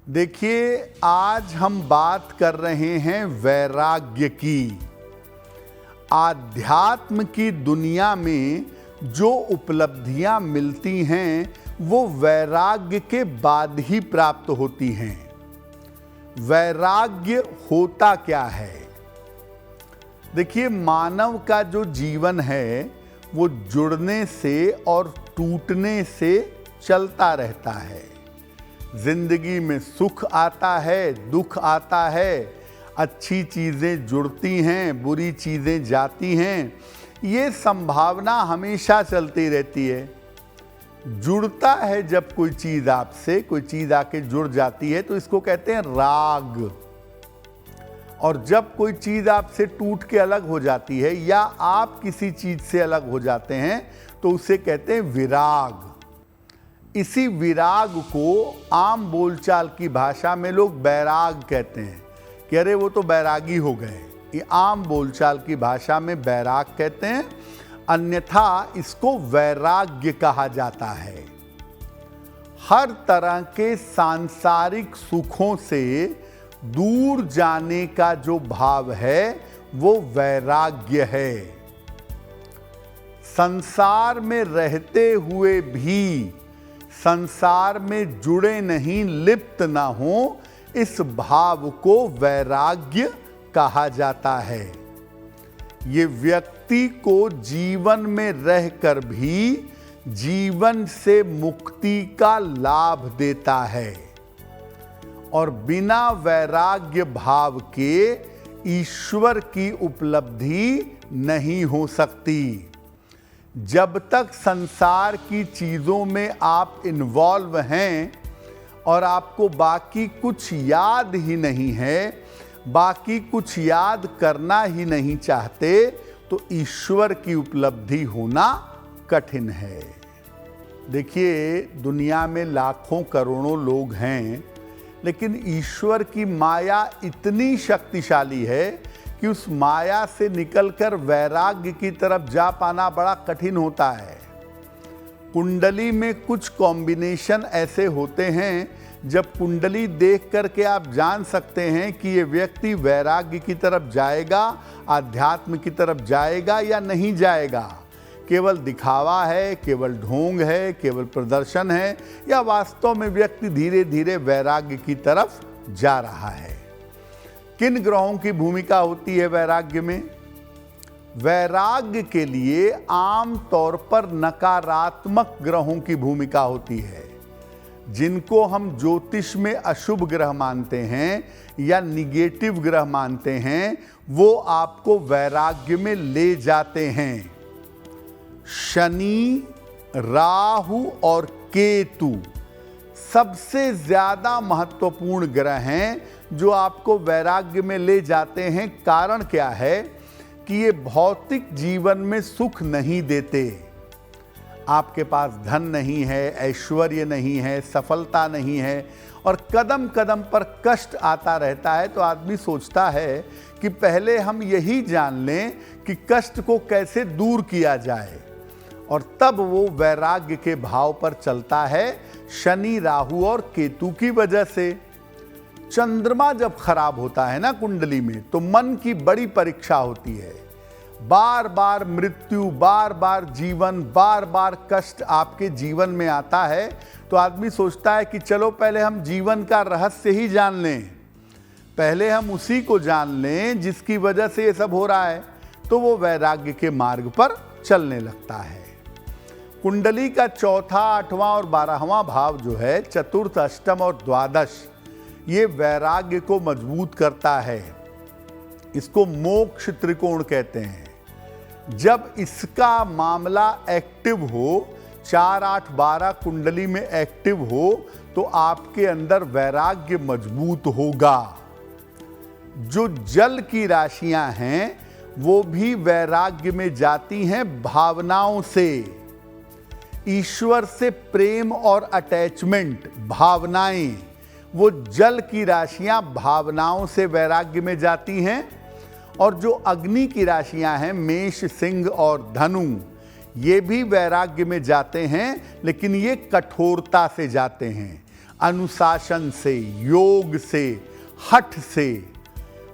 देखिए, आज हम बात कर रहे हैं वैराग्य की। आध्यात्म की दुनिया में जो उपलब्धियां मिलती हैं वो वैराग्य के बाद ही प्राप्त होती हैं। वैराग्य होता क्या है? देखिए, मानव का जो जीवन है वो जुड़ने से और टूटने से चलता रहता है। जिंदगी में सुख आता है, दुख आता है, अच्छी चीजें जुड़ती हैं, बुरी चीजें जाती हैं। ये संभावना हमेशा चलती रहती है। जुड़ता है जब कोई चीज आपसे, कोई चीज आके जुड़ जाती है तो इसको कहते हैं राग। और जब कोई चीज आपसे टूट के अलग हो जाती है या आप किसी चीज से अलग हो जाते हैं तो उसे कहते हैं विराग। इसी विराग को आम बोलचाल की भाषा में लोग बैराग कहते हैं कि अरे वो तो बैरागी हो गए। ये आम बोलचाल की भाषा में बैराग कहते हैं, अन्यथा इसको वैराग्य कहा जाता है। हर तरह के सांसारिक सुखों से दूर जाने का जो भाव है वो वैराग्य है। संसार में रहते हुए भी संसार में जुड़े नहीं, लिप्त ना हो, इस भाव को वैराग्य कहा जाता है। ये व्यक्ति को जीवन में रहकर भी जीवन से मुक्ति का लाभ देता है और बिना वैराग्य भाव के ईश्वर की उपलब्धि नहीं हो सकती। जब तक संसार की चीजों में आप इन्वॉल्व हैं और आपको बाकी कुछ याद ही नहीं है, बाकी कुछ याद करना ही नहीं चाहते, तो ईश्वर की उपलब्धि होना कठिन है। देखिए, दुनिया में लाखों करोड़ों लोग हैं, लेकिन ईश्वर की माया इतनी शक्तिशाली है कि उस माया से निकलकर वैराग्य की तरफ जा पाना बड़ा कठिन होता है। कुंडली में कुछ कॉम्बिनेशन ऐसे होते हैं, जब कुंडली देख करके आप जान सकते हैं कि ये व्यक्ति वैराग्य की तरफ जाएगा, आध्यात्म की तरफ जाएगा या नहीं जाएगा। केवल दिखावा है, केवल ढोंग है, केवल प्रदर्शन है, या वास्तव में व्यक्ति धीरे धीरे वैराग्य की तरफ जा रहा है। किन ग्रहों की भूमिका होती है वैराग्य में? वैराग्य के लिए आम तौर पर नकारात्मक ग्रहों की भूमिका होती है, जिनको हम ज्योतिष में अशुभ ग्रह मानते हैं या निगेटिव ग्रह मानते हैं, वो आपको वैराग्य में ले जाते हैं। शनि, राहु और केतु सबसे ज्यादा महत्वपूर्ण ग्रह हैं जो आपको वैराग्य में ले जाते हैं। कारण क्या है कि ये भौतिक जीवन में सुख नहीं देते। आपके पास धन नहीं है, ऐश्वर्य नहीं है, सफलता नहीं है और कदम कदम पर कष्ट आता रहता है, तो आदमी सोचता है कि पहले हम यही जान लें कि कष्ट को कैसे दूर किया जाए, और तब वो वैराग्य के भाव पर चलता है। शनि, राहु और केतु की वजह से चंद्रमा जब खराब होता है ना कुंडली में, तो मन की बड़ी परीक्षा होती है। बार बार मृत्यु, बार बार जीवन, बार बार कष्ट आपके जीवन में आता है, तो आदमी सोचता है कि चलो पहले हम जीवन का रहस्य ही जान लें, पहले हम उसी को जान लें जिसकी वजह से ये सब हो रहा है, तो वो वैराग्य के मार्ग पर चलने लगता है। कुंडली का चौथा, आठवां और 12वां भाव जो है, चतुर्थ, अष्टम और द्वादश, ये वैराग्य को मजबूत करता है। इसको मोक्ष त्रिकोण कहते हैं। जब इसका मामला एक्टिव हो, 4, 8, 12 कुंडली में एक्टिव हो, तो आपके अंदर वैराग्य मजबूत होगा। जो जल की राशियां हैं वो भी वैराग्य में जाती हैं भावनाओं से। ईश्वर से प्रेम और अटैचमेंट, भावनाएं, वो जल की राशियां भावनाओं से वैराग्य में जाती हैं। और जो अग्नि की राशियां हैं, मेष, सिंह और धनु, ये भी वैराग्य में जाते हैं, लेकिन ये कठोरता से जाते हैं। अनुशासन से, योग से, हठ से।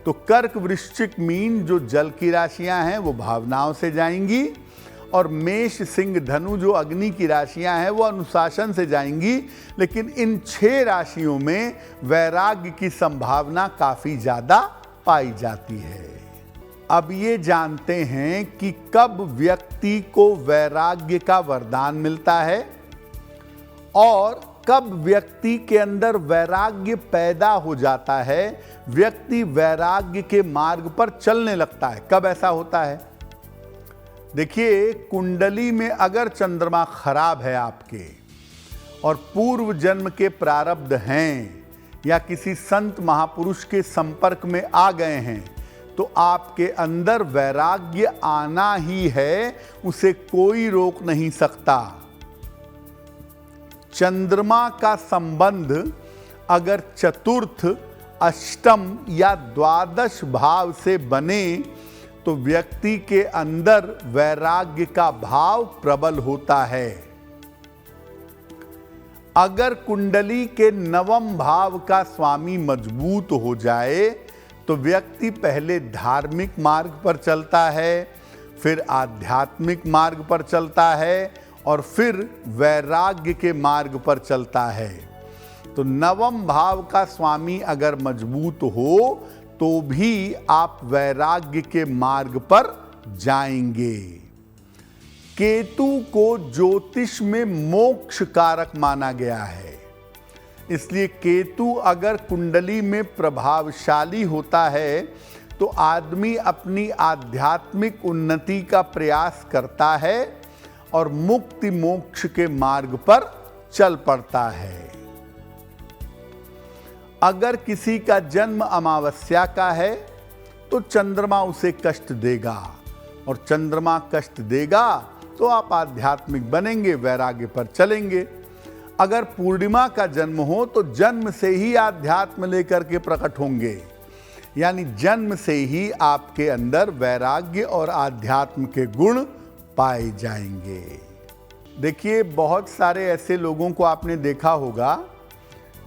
तो कर्क वृश्चिक मीन जो जल की राशियां हैं वो भावनाओं से जाएंगी, और मेष सिंह धनु जो अग्नि की राशियां हैं वो अनुशासन से जाएंगी। लेकिन इन 6 राशियों में वैराग्य की संभावना काफी ज्यादा पाई जाती है। अब ये जानते हैं कि कब व्यक्ति को वैराग्य का वरदान मिलता है और कब व्यक्ति के अंदर वैराग्य पैदा हो जाता है, व्यक्ति वैराग्य के मार्ग पर चलने लगता है। कब ऐसा होता है? देखिए, कुंडली में अगर चंद्रमा खराब है आपके और पूर्व जन्म के प्रारब्ध हैं या किसी संत महापुरुष के संपर्क में आ गए हैं तो आपके अंदर वैराग्य आना ही है, उसे कोई रोक नहीं सकता। चंद्रमा का संबंध अगर चतुर्थ, अष्टम या द्वादश भाव से बने तो व्यक्ति के अंदर वैराग्य का भाव प्रबल होता है। अगर कुंडली के 9वें भाव का स्वामी मजबूत हो जाए तो व्यक्ति पहले धार्मिक मार्ग पर चलता है, फिर आध्यात्मिक मार्ग पर चलता है और फिर वैराग्य के मार्ग पर चलता है। तो 9वें भाव का स्वामी अगर मजबूत हो तो भी आप वैराग्य के मार्ग पर जाएंगे। केतु को ज्योतिष में मोक्ष कारक माना गया है, इसलिए केतु अगर कुंडली में प्रभावशाली होता है तो आदमी अपनी आध्यात्मिक उन्नति का प्रयास करता है और मुक्ति मोक्ष के मार्ग पर चल पड़ता है। अगर किसी का जन्म अमावस्या का है तो चंद्रमा उसे कष्ट देगा, और चंद्रमा कष्ट देगा तो आप आध्यात्मिक बनेंगे, वैराग्य पर चलेंगे। अगर पूर्णिमा का जन्म हो तो जन्म से ही आध्यात्म लेकर के प्रकट होंगे, यानी जन्म से ही आपके अंदर वैराग्य और आध्यात्म के गुण पाए जाएंगे। देखिए, बहुत सारे ऐसे लोगों को आपने देखा होगा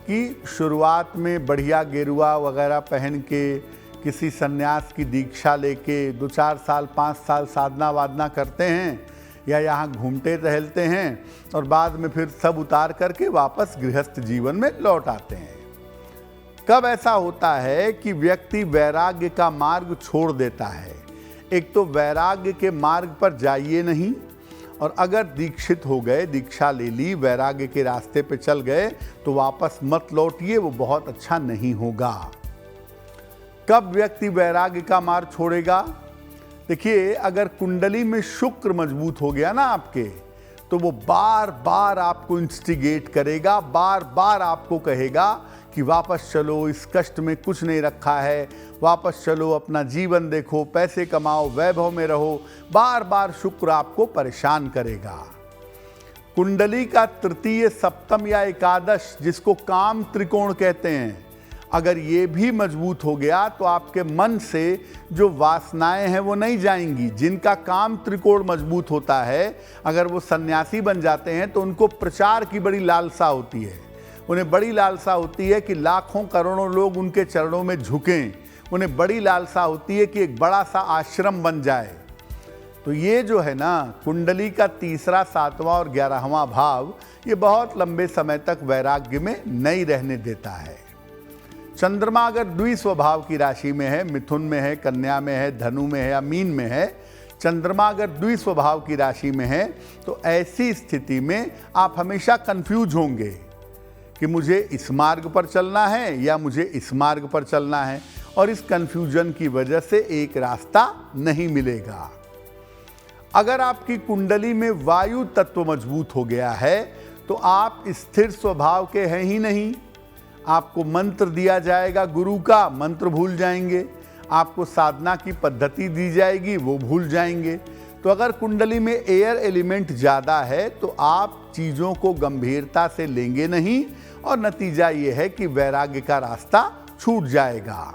कि शुरुआत में बढ़िया गेरुआ वगैरह पहन के किसी सन्यास की दीक्षा लेके 2-4 साल 5 साल साधना वादना करते हैं या यहाँ घूमते टहलते हैं और बाद में फिर सब उतार करके वापस गृहस्थ जीवन में लौट आते हैं। कब ऐसा होता है कि व्यक्ति वैराग्य का मार्ग छोड़ देता है? एक तो वैराग्य के मार्ग पर जाइए नहीं, और अगर दीक्षित हो गए, दीक्षा ले ली, वैराग्य के रास्ते पे चल गए तो वापस मत लौटिए, वो बहुत अच्छा नहीं होगा। कब व्यक्ति वैराग्य का मार्ग छोड़ेगा? देखिए, अगर कुंडली में शुक्र मजबूत हो गया ना आपके, तो वो बार बार आपको इंस्टिगेट करेगा, बार बार आपको कहेगा कि वापस चलो, इस कष्ट में कुछ नहीं रखा है, वापस चलो, अपना जीवन देखो, पैसे कमाओ, वैभव में रहो। बार बार शुक्र आपको परेशान करेगा। कुंडली का तृतीय, सप्तम या एकादश, जिसको काम त्रिकोण कहते हैं, अगर ये भी मजबूत हो गया तो आपके मन से जो वासनाएं हैं वो नहीं जाएंगी। जिनका काम त्रिकोण मजबूत होता है, अगर वो सन्यासी बन जाते हैं तो उनको प्रचार की बड़ी लालसा होती है। उन्हें बड़ी लालसा होती है कि लाखों करोड़ों लोग उनके चरणों में झुकें। उन्हें बड़ी लालसा होती है कि एक बड़ा सा आश्रम बन जाए। तो ये जो है ना, कुंडली का तीसरा, 7वां और 11वां भाव, ये बहुत लंबे समय तक वैराग्य में नहीं रहने देता है। चंद्रमा अगर द्विस्वभाव की राशि में है, मिथुन में है, कन्या में है, धनु में है या मीन में है, चंद्रमा अगर द्विस्वभाव की राशि में है तो ऐसी स्थिति में आप हमेशा कंफ्यूज होंगे कि मुझे इस मार्ग पर चलना है या मुझे इस मार्ग पर चलना है, और इस कंफ्यूजन की वजह से एक रास्ता नहीं मिलेगा। अगर आपकी कुंडली में वायु तत्व मजबूत हो गया है तो आप स्थिर स्वभाव के हैं ही नहीं। आपको मंत्र दिया जाएगा गुरु का, मंत्र भूल जाएंगे। आपको साधना की पद्धति दी जाएगी, वो भूल जाएंगे। तो अगर कुंडली में एयर एलिमेंट ज़्यादा है तो आप चीज़ों को गंभीरता से लेंगे नहीं, और नतीजा ये है कि वैराग्य का रास्ता छूट जाएगा।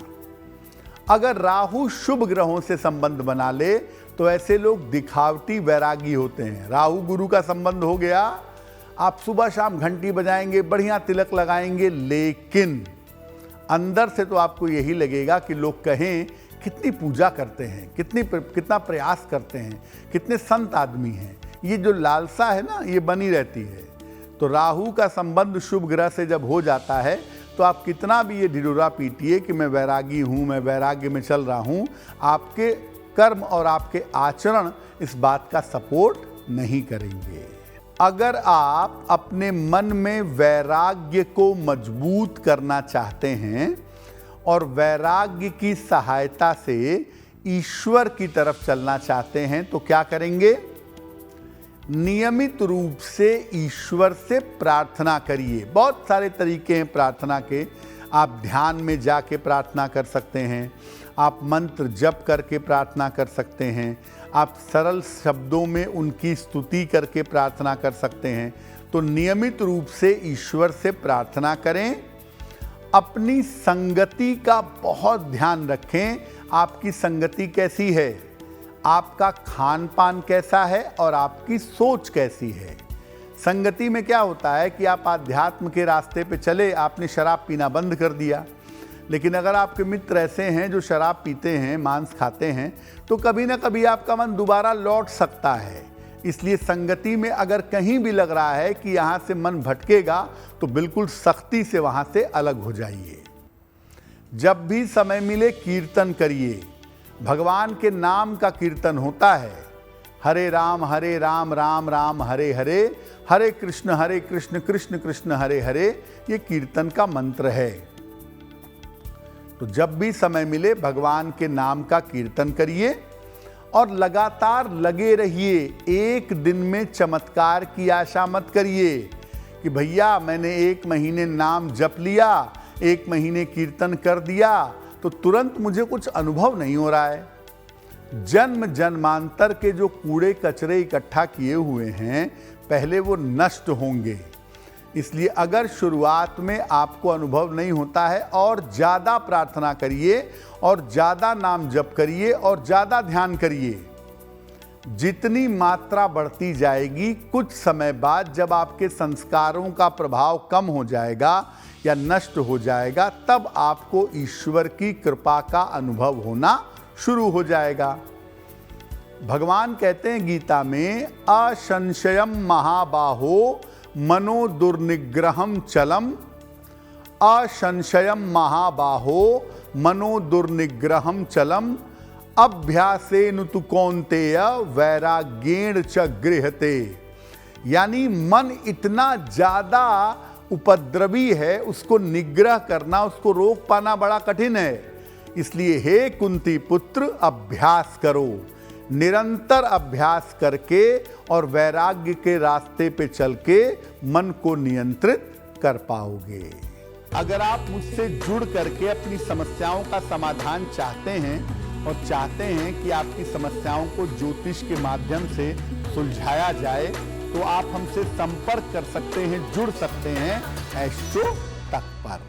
अगर राहु शुभ ग्रहों से संबंध बना ले तो ऐसे लोग दिखावटी वैरागी होते हैं। राहु गुरु का संबंध हो गया, आप सुबह शाम घंटी बजाएंगे, बढ़िया तिलक लगाएंगे, लेकिन अंदर से तो आपको यही लगेगा कि लोग कहें कितनी पूजा करते हैं, कितना प्रयास करते हैं, कितने संत आदमी हैं। ये जो लालसा है ना, ये बनी रहती है। तो राहु का संबंध शुभ ग्रह से जब हो जाता है तो आप कितना भी ये ढिढोरा पीटिए कि मैं वैरागी हूँ, मैं वैराग्य में चल रहा हूँ, आपके कर्म और आपके आचरण इस बात का सपोर्ट नहीं करेंगे। अगर आप अपने मन में वैराग्य को मजबूत करना चाहते हैं और वैराग्य की सहायता से ईश्वर की तरफ चलना चाहते हैं तो क्या करेंगे? नियमित रूप से ईश्वर से प्रार्थना करिए। बहुत सारे तरीके हैं प्रार्थना के। आप ध्यान में जाके प्रार्थना कर सकते हैं, आप मंत्र जप करके प्रार्थना कर सकते हैं, आप सरल शब्दों में उनकी स्तुति करके प्रार्थना कर सकते हैं। तो नियमित रूप से ईश्वर से प्रार्थना करें। अपनी संगति का बहुत ध्यान रखें। आपकी संगति कैसी है, आपका खान पान कैसा है और आपकी सोच कैसी है। संगति में क्या होता है कि आप आध्यात्म के रास्ते पे चले, आपने शराब पीना बंद कर दिया, लेकिन अगर आपके मित्र ऐसे हैं जो शराब पीते हैं, मांस खाते हैं, तो कभी ना कभी आपका मन दोबारा लौट सकता है। इसलिए संगति में अगर कहीं भी लग रहा है कि यहाँ से मन भटकेगा तो बिल्कुल सख्ती से वहाँ से अलग हो जाइए। जब भी समय मिले कीर्तन करिए। भगवान के नाम का कीर्तन होता है। हरे राम राम राम हरे हरे, हरे कृष्ण कृष्ण कृष्ण हरे हरे, ये कीर्तन का मंत्र है। तो जब भी समय मिले भगवान के नाम का कीर्तन करिए और लगातार लगे रहिए। एक दिन में चमत्कार की आशा मत करिए कि भैया मैंने 1 महीने नाम जप लिया, 1 महीने कीर्तन कर दिया तो तुरंत मुझे कुछ अनुभव नहीं हो रहा है। जन्म जन्मांतर के जो कूड़े कचरे इकट्ठा किए हुए हैं, पहले वो नष्ट होंगे। इसलिए अगर शुरुआत में आपको अनुभव नहीं होता है, और ज़्यादा प्रार्थना करिए और ज़्यादा नाम जप करिए और ज़्यादा ध्यान करिए। जितनी मात्रा बढ़ती जाएगी, कुछ समय बाद जब आपके संस्कारों का प्रभाव कम हो जाएगा या नष्ट हो जाएगा, तब आपको ईश्वर की कृपा का अनुभव होना शुरू हो जाएगा। भगवान कहते हैं गीता में, असंशयम महाबाहो मनो दुर्निग्रहम चलम, असंशयम महाबाहो मनो दुर्निग्रहम चलम, अभ्यासेन तु कौन्तेय वैराग्येण च गृह्यते। यानी मन इतना ज़्यादा उपद्रवी है, उसको निग्रह करना, उसको रोक पाना बड़ा कठिन है। इसलिए हे कुंती पुत्र, अभ्यास करो। निरंतर अभ्यास करके और वैराग्य के रास्ते पे चल के मन को नियंत्रित कर पाओगे। अगर आप मुझसे जुड़ करके अपनी समस्याओं का समाधान चाहते हैं और चाहते हैं कि आपकी समस्याओं को ज्योतिष के माध्यम से सुलझाया जाए, तो आप हमसे संपर्क कर सकते हैं, जुड़ सकते हैं एस्ट्रो तक पर।